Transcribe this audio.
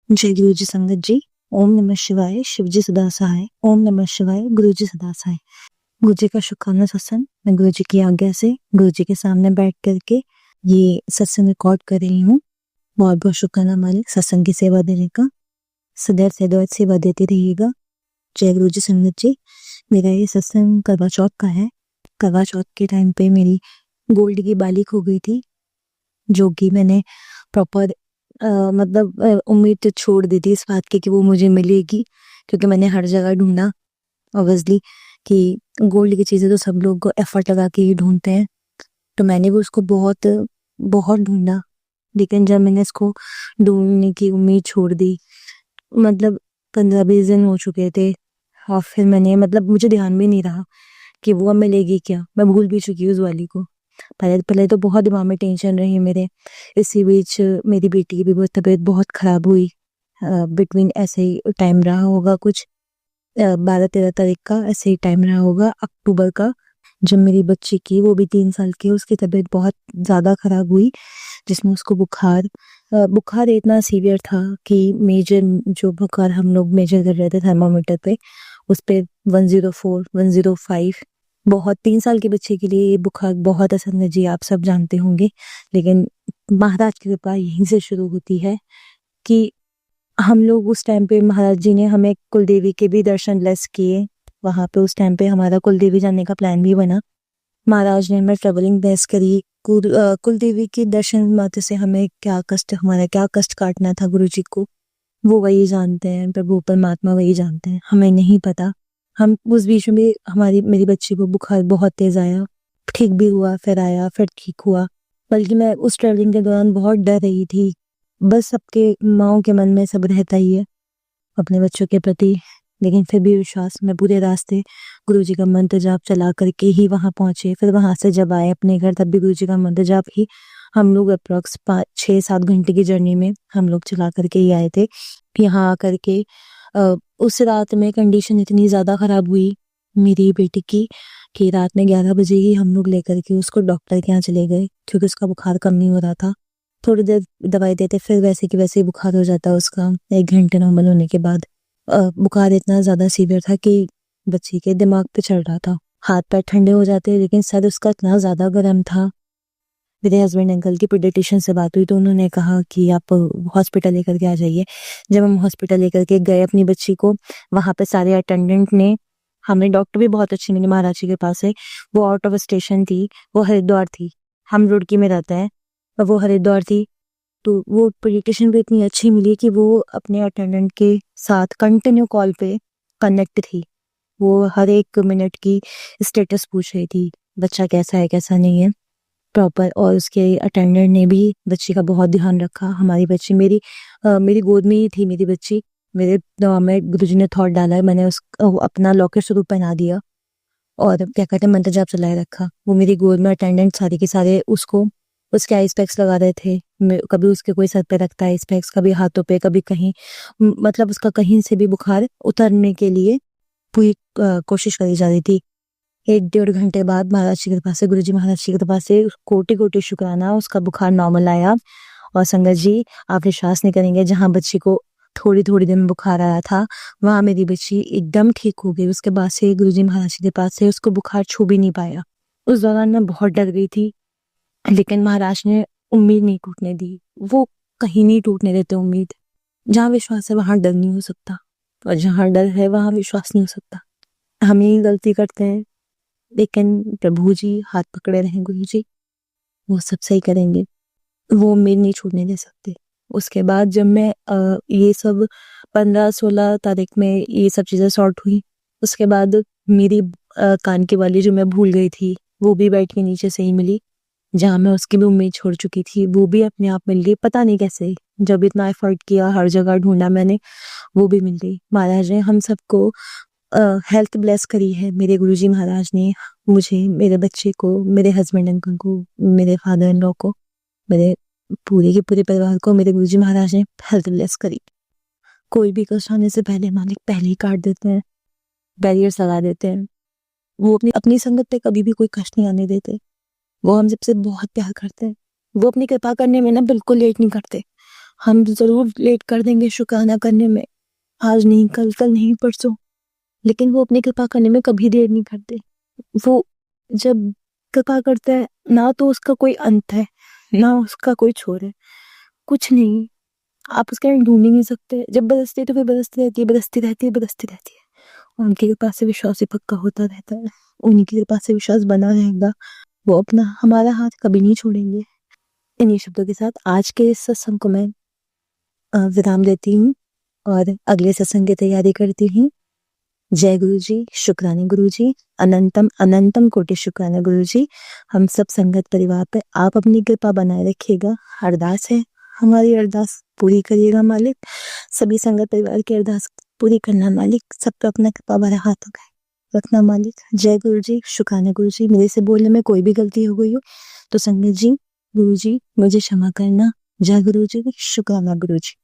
जय गुरु जी संगत जी। ओम नमः शिवाय, शिव जी सदा सहाय। ओम नमः शिवाय, गुरु जी सदा सहाय। गुरु जी का शुक्राना सत्संग। मैं गुरु जी की आज्ञा से गुरु जी के सामने बैठ करके ये सत्संग रिकॉर्ड कर रही हूँ। बहुत बहुत शुक्राना मालिक सत्संग की सेवा देने का। सदैव सदैव सेवा देते रहिएगा। जय गुरु जी संगत जी। मेरा ये सत्संग करवा चौथ का है। करवा चौथ के टाइम पे मेरी गोल्ड की बाली खो गई थी, जो कि मैंने प्रॉपर उम्मीद तो छोड़ दी थी इस बात की कि वो मुझे मिलेगी, क्योंकि मैंने हर जगह ढूंढा ऑब्वियसली कि गोल्ड की चीज़ें तो सब लोग एफर्ट लगा के ही ढूंढते हैं। तो मैंने भी उसको बहुत बहुत ढूंढा, लेकिन जब मैंने इसको ढूंढने की उम्मीद छोड़ दी, 15-20 दिन हो चुके थे और फिर मैंने मुझे ध्यान भी नहीं रहा कि वो अब मिलेगी क्या। मैं भूल भी चुकी हूँ उस वाली को। पहले पहले तो बहुत दिमाग में टेंशन रही मेरे। इसी बीच मेरी बेटी की भी बहुत तबीयत बहुत खराब हुई। बिटवीन ऐसे ही टाइम रहा होगा, कुछ 12-13 तारीख का ऐसे ही टाइम रहा होगा अक्टूबर का, जब मेरी बच्ची की, वो भी 3 साल की, उसकी तबीयत बहुत ज़्यादा खराब हुई, जिसमें उसको बुखार इतना सीवियर था कि मेजर जो बुखार हम लोग मेजर कर रहे थे थर्मामीटर पे, उस पे 104 105। बहुत 3 साल के बच्चे के लिए ये बुखार बहुत आसान है जी, आप सब जानते होंगे। लेकिन महाराज की कृपा यहीं से शुरू होती है कि हम लोग उस टाइम पे महाराज जी ने हमें कुलदेवी के भी दर्शन ब्लेस किए। वहां पे उस टाइम पे हमारा कुलदेवी जाने का प्लान भी बना। महाराज ने हमें ट्रेवलिंग ब्लेस करी। कुलदेवी के दर्शन मात्र से हमें हमारा क्या कष्ट काटना था गुरु जी को, वो वही जानते हैं, प्रभु परमात्मा वही जानते हैं, हमें नहीं पता। हम उस बीच में मेरी बच्ची को बुखार बहुत तेज आया, ठीक भी हुआ, फिर आया, फिर ठीक हुआ। बल्कि मैं उस ट्रेवलिंग के दौरान बहुत डर रही थी। बस सबके माओ के मन में सब रहता ही है अपने बच्चों के प्रति, लेकिन फिर भी विश्वास में पूरे रास्ते गुरु जी का मंत्र जाप चला करके ही वहां पहुंचे। फिर वहां से जब आए अपने घर, तब भी गुरु जी का मंत्र जाप ही हम लोग अप्रोक्स 5-6-7 घंटे की जर्नी में हम लोग चला करके ही आए थे। यहाँ आकर के उस रात में कंडीशन इतनी ज़्यादा ख़राब हुई मेरी बेटी की कि रात में 11 बजे ही हम लोग लेकर के उसको डॉक्टर के यहाँ चले गए, क्योंकि उसका बुखार कम नहीं हो रहा था। थोड़ी देर दवाई देते, फिर वैसे की वैसे ही बुखार हो जाता उसका 1 घंटे नॉर्मल होने के बाद। बुखार इतना ज़्यादा सीवियर था कि बच्ची के दिमाग पे चढ़ रहा था। हाथ पैर ठंडे हो जाते, लेकिन सर उसका इतना ज़्यादा गर्म था। मेरे हस्बैंड अंकल की पीडियाट्रिशियन से बात हुई तो उन्होंने कहा कि आप हॉस्पिटल लेकर के आ जाइए। जब हम हॉस्पिटल लेकर के गए अपनी बच्ची को, वहां पे सारे अटेंडेंट ने, हमें डॉक्टर भी बहुत अच्छी मिली महाराज जी के पास है। वो आउट ऑफ स्टेशन थी, वो हरिद्वार थी, हम रुड़की में रहते हैं और वो हरिद्वार थी। तो वो पीडियाट्रिशियन भी इतनी अच्छी मिली कि वो अपने अटेंडेंट के साथ कंटिन्यू कॉल पे कनेक्ट थी। वो हर एक मिनट की स्टेटस पूछ रही थी, बच्चा कैसा है कैसा नहीं है प्रॉपर। और उसके अटेंडेंट ने भी बच्ची का बहुत ध्यान रखा। हमारी बच्ची मेरी गोद में ही थी मेरी बच्ची। मेरे दिमाग में गुरुजी ने थॉट डाला है, मैंने अपना लॉकेट स्वरूप पहना दिया और क्या कहते हैं मंत्र जाप चलाए रखा। वो मेरी गोद में अटेंडेंट सारे के सारे उसको उसके आई स्पेक्स लगा रहे थे। कभी उसके कोई सर पे रखता है स्पेक्स, कभी हाथों पे, कभी कहीं, उसका कहीं से भी बुखार उतरने के लिए पूरी कोशिश करी जा रही थी। 1-1.5 घंटे बाद महाराज जी की कृपा से, गुरु जी महाराज जी की कृपा से कोटि कोटि शुक्राना, उसका बुखार नॉर्मल आया। और संगत जी, आप विश्वास नहीं करेंगे, जहाँ बच्ची को थोड़ी थोड़ी दिन में बुखार आया था, वहां मेरी बच्ची एकदम ठीक हो गई। उसके बाद से गुरु जी महाराज जी के पास से उसको बुखार छू भी नहीं पाया। उस दौरान मैं बहुत डर गई थी, लेकिन महाराज ने उम्मीद नहीं टूटने दी। वो कहीं नहीं टूटने देते उम्मीद। जहाँ विश्वास है वहां डर नहीं हो सकता, और जहाँ डर है वहां विश्वास नहीं हो सकता। हम ही गलती करते हैं, लेकिन प्रभु जी हाथ पकड़े रहे गुरु जी, वो सब सही करेंगे। वो उम्मीद नहीं छूटने दे सकते। उसके बाद जब मैं ये सब 15-16 तारीख में ये सब चीजें सॉर्ट हुई, उसके बाद मेरी कान की वाली जो मैं भूल गई थी, वो भी बेड के नीचे से ही मिली। जहाँ मैं उसकी भी उम्मीद छोड़ चुकी थी, वो भी अपने आप मिल गई। पता नहीं कैसे, जब इतना एफर्ट किया, हर जगह ढूंढा मैंने, वो भी मिल गई। महाराज ने हम सबको हेल्थ ब्लेस करी है। मेरे गुरुजी महाराज ने मुझे, मेरे बच्चे को, मेरे हस्बैंड अंकल को, मेरे फादर इन लॉ को, मेरे पूरे के पूरे परिवार को मेरे गुरुजी महाराज ने हेल्थ ब्लेस करी। कोई भी कष्ट आने से पहले मालिक पहले ही काट देते हैं, बैरियर्स लगा देते हैं। वो अपनी अपनी संगत पे कभी भी कोई कष्ट नहीं आने देते। वो हम सबसे बहुत प्यार करते हैं। वो अपनी कृपा करने में ना बिल्कुल लेट नहीं करते। हम ज़रूर लेट कर देंगे शुक्राना करने में, आज नहीं, कल नहीं, परसों, लेकिन वो अपनी कृपा करने में कभी देर नहीं करते। वो जब कृपा करता है, ना तो उसका कोई अंत है, ना उसका कोई छोर है, कुछ नहीं। आप उसका एंड ढूँढ ही नहीं सकते। जब बरसती है तो फिर बरसती रहती है, बरसती रहती है, बरसती रहती है। और उनकी कृपा से विश्वास ही पक्का होता रहता है। उन्हीं की कृपा से विश्वास बना रहेगा। वो अपना हमारा हाथ कभी नहीं छोड़ेंगे। इन्हीं शब्दों के साथ आज के इस सत्संग को मैं विराम देती हूँ और अगले सत्संग की तैयारी करती हूँ। जय गुरु जी, शुक्राने गुरु जी, अनंतम अनंतम कोटि शुक्राने गुरु जी। हम सब संगत परिवार पे आप अपनी कृपा बनाए रखिएगा। अरदास है, हमारी अरदास पूरी करिएगा मालिक। सभी संगत परिवार की अरदास पूरी करना मालिक। सब पे अपना कृपा भरा हाथों का रखना मालिक। जय गुरु जी, शुक्राने गुरु जी। मेरे से बोलने में कोई भी गलती हो गई हो तो संगत जी, गुरु जी मुझे क्षमा करना। जय गुरु जी, शुक्राना गुरु जी।